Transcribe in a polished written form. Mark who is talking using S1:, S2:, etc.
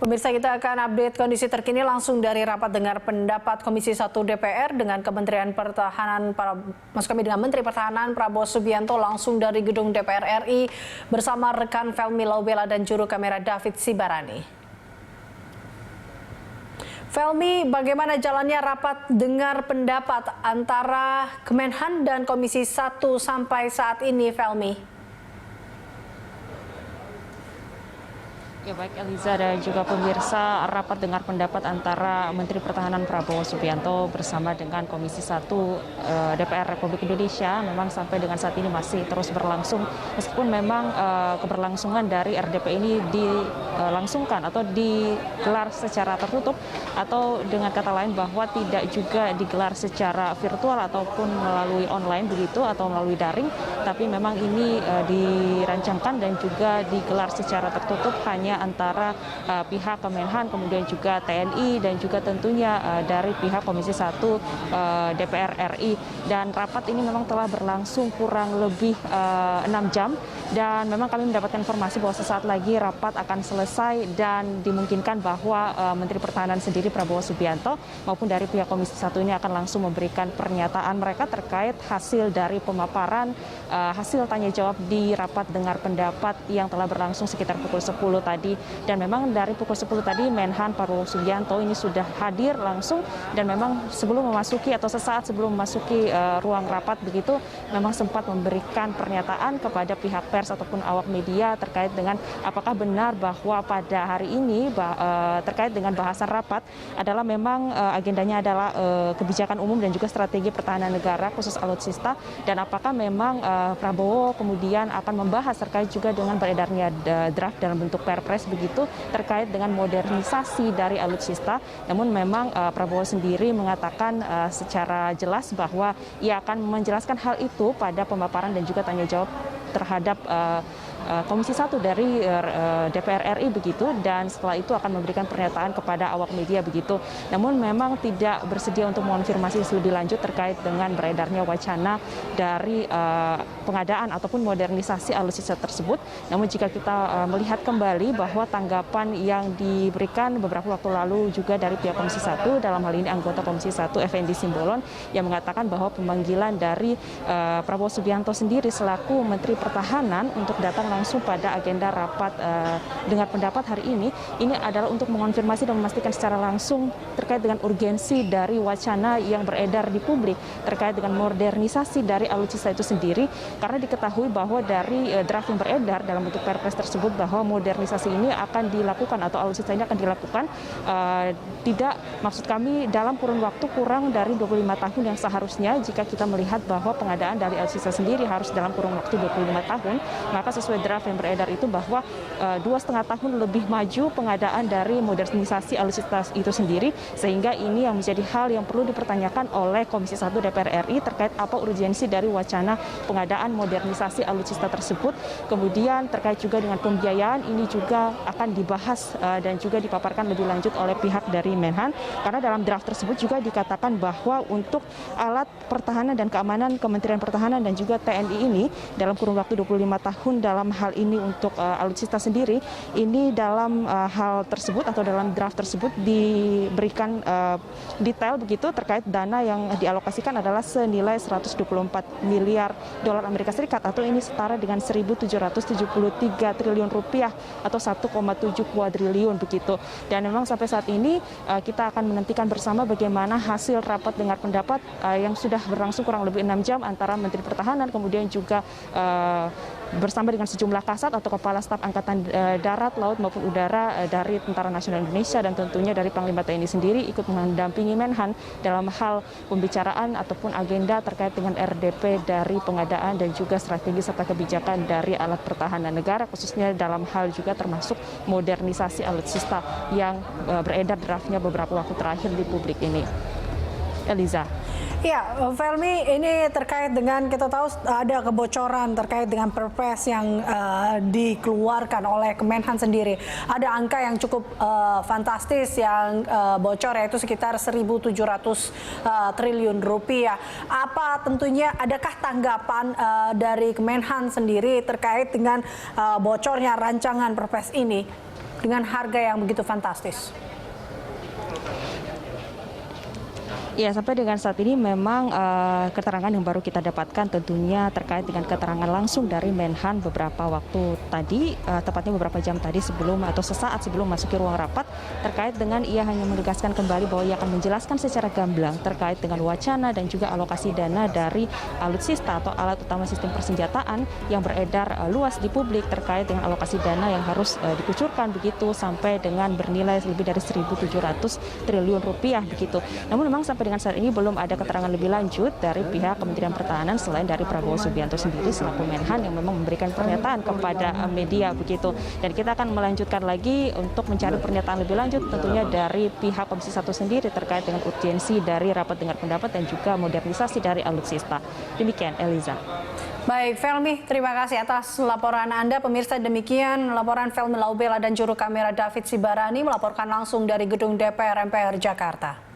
S1: Pemirsa, kita akan update kondisi terkini langsung dari rapat dengar pendapat Komisi 1 DPR dengan Kementerian Pertahanan, dengan Menteri Pertahanan Prabowo Subianto langsung dari gedung DPR RI bersama rekan Felmi Laubela dan juru kamera David Sibarani. Felmi, bagaimana jalannya rapat dengar pendapat antara Kemenhan dan Komisi 1 sampai saat ini, Felmi?
S2: Ya baik Eliza dan juga pemirsa, rapat dengar pendapat antara Menteri Pertahanan Prabowo Subianto bersama dengan Komisi 1 DPR Republik Indonesia memang sampai dengan saat ini masih terus berlangsung, meskipun memang keberlangsungan dari RDP ini dilangsungkan atau digelar secara tertutup, atau dengan kata lain bahwa tidak juga digelar secara virtual ataupun melalui online begitu atau melalui daring, tapi memang ini dirancangkan dan juga digelar secara tertutup hanya antara pihak Kemenhan, kemudian juga TNI dan juga tentunya dari pihak Komisi 1 DPR RI. Dan rapat ini memang telah berlangsung kurang lebih 6 jam dan memang kami mendapatkan informasi bahwa sesaat lagi rapat akan selesai dan dimungkinkan bahwa Menteri Pertahanan sendiri Prabowo Subianto maupun dari pihak Komisi 1 ini akan langsung memberikan pernyataan mereka terkait hasil dari pemaparan hasil tanya jawab di rapat dengar pendapat yang telah berlangsung sekitar pukul 10 tadi. Dan memang dari pukul 10 tadi Menhan Prabowo Subianto ini sudah hadir langsung, dan memang sebelum memasuki atau sesaat sebelum memasuki ruang rapat begitu memang sempat memberikan pernyataan kepada pihak pers ataupun awak media terkait dengan apakah benar bahwa pada hari ini terkait dengan bahasan rapat adalah memang agendanya adalah kebijakan umum dan juga strategi pertahanan negara khusus alutsista, dan apakah memang Prabowo kemudian akan membahas terkait juga dengan beredarnya draft dalam bentuk Perpres begitu terkait dengan modernisasi dari alutsista. Namun memang Prabowo sendiri mengatakan secara jelas bahwa ia akan menjelaskan hal itu pada pemaparan dan juga tanya jawab terhadap Komisi 1 dari DPR RI begitu, dan setelah itu akan memberikan pernyataan kepada awak media begitu. Namun memang tidak bersedia untuk mengonfirmasi lebih lanjut terkait dengan beredarnya wacana dari pengadaan ataupun modernisasi alutsista tersebut. Namun jika kita melihat kembali bahwa tanggapan yang diberikan beberapa waktu lalu juga dari pihak Komisi 1, dalam hal ini anggota Komisi 1 Effendi Simbolon, yang mengatakan bahwa pemanggilan dari Prabowo Subianto sendiri selaku Menteri Pertahanan untuk datang langsung pada agenda rapat dengar pendapat hari ini adalah untuk mengonfirmasi dan memastikan secara langsung terkait dengan urgensi dari wacana yang beredar di publik terkait dengan modernisasi dari alutsista itu sendiri, karena diketahui bahwa dari draft yang beredar dalam bentuk Perpres tersebut bahwa modernisasi ini akan dilakukan atau alutsista ini akan dilakukan tidak, maksud kami dalam kurun waktu kurang dari 25 tahun yang seharusnya jika kita melihat bahwa pengadaan dari alutsista sendiri harus dalam kurun waktu 25 tahun, maka sesuai draft yang beredar itu bahwa 2,5 tahun lebih maju pengadaan dari modernisasi alutsista itu sendiri, sehingga ini yang menjadi hal yang perlu dipertanyakan oleh Komisi 1 DPR RI terkait apa urgensi dari wacana pengadaan modernisasi alutsista tersebut. Kemudian terkait juga dengan pembiayaan ini juga akan dibahas dan juga dipaparkan lebih lanjut oleh pihak dari Menhan, karena dalam draft tersebut juga dikatakan bahwa untuk alat pertahanan dan keamanan Kementerian Pertahanan dan juga TNI ini dalam kurun waktu 25 tahun dalam hal ini untuk alutsista sendiri, ini dalam hal tersebut atau dalam draft tersebut diberikan detail begitu terkait dana yang dialokasikan adalah senilai 124 miliar dolar Amerika Serikat, atau ini setara dengan 1.773 triliun rupiah atau 1,7 kuadriliun begitu. Dan memang sampai saat ini kita akan menantikan bersama bagaimana hasil rapat dengar pendapat yang sudah berlangsung kurang lebih 6 jam antara Menteri Pertahanan kemudian juga bersama dengan sejumlah kasat atau kepala staf angkatan darat, laut maupun udara dari Tentara Nasional Indonesia, dan tentunya dari Panglima TNI sendiri ikut mendampingi Menhan dalam hal pembicaraan ataupun agenda terkait dengan RDP dari pengadaan dan juga strategi serta kebijakan dari alat pertahanan negara, khususnya dalam hal juga termasuk modernisasi alutsista yang beredar draftnya beberapa waktu terakhir di publik ini. Eliza.
S1: Ya, Felmi, ini terkait dengan kita tahu ada kebocoran terkait dengan Perpres yang dikeluarkan oleh Kemenhan sendiri. Ada angka yang cukup fantastis yang bocor, yaitu sekitar 1.700 triliun rupiah. Apa tentunya adakah tanggapan dari Kemenhan sendiri terkait dengan bocornya rancangan Perpres ini? dengan harga yang begitu fantastis?
S2: Ya, sampai dengan saat ini memang keterangan yang baru kita dapatkan tentunya terkait dengan keterangan langsung dari Menhan beberapa waktu tadi, tepatnya beberapa jam tadi sebelum atau sesaat sebelum masuki ruang rapat, terkait dengan ia hanya menegaskan kembali bahwa ia akan menjelaskan secara gamblang terkait dengan wacana dan juga alokasi dana dari alutsista atau alat utama sistem persenjataan yang beredar luas di publik terkait dengan alokasi dana yang harus dikucurkan begitu sampai dengan bernilai lebih dari 1.700 triliun rupiah begitu. Namun memang sampai dengan saat ini belum ada keterangan lebih lanjut dari pihak Kementerian Pertahanan selain dari Prabowo Subianto sendiri selaku Menhan yang memang memberikan pernyataan kepada media begitu. Dan kita akan melanjutkan lagi untuk mencari pernyataan lebih lanjut tentunya dari pihak Komisi 1 sendiri terkait dengan urgensi dari rapat dengar pendapat dan juga modernisasi dari alutsista. Demikian, Eliza.
S1: Baik, Felmi, terima kasih atas laporan Anda. Pemirsa, demikian laporan Felmi Laubela dan juru kamera David Sibarani melaporkan langsung dari gedung DPR MPR Jakarta.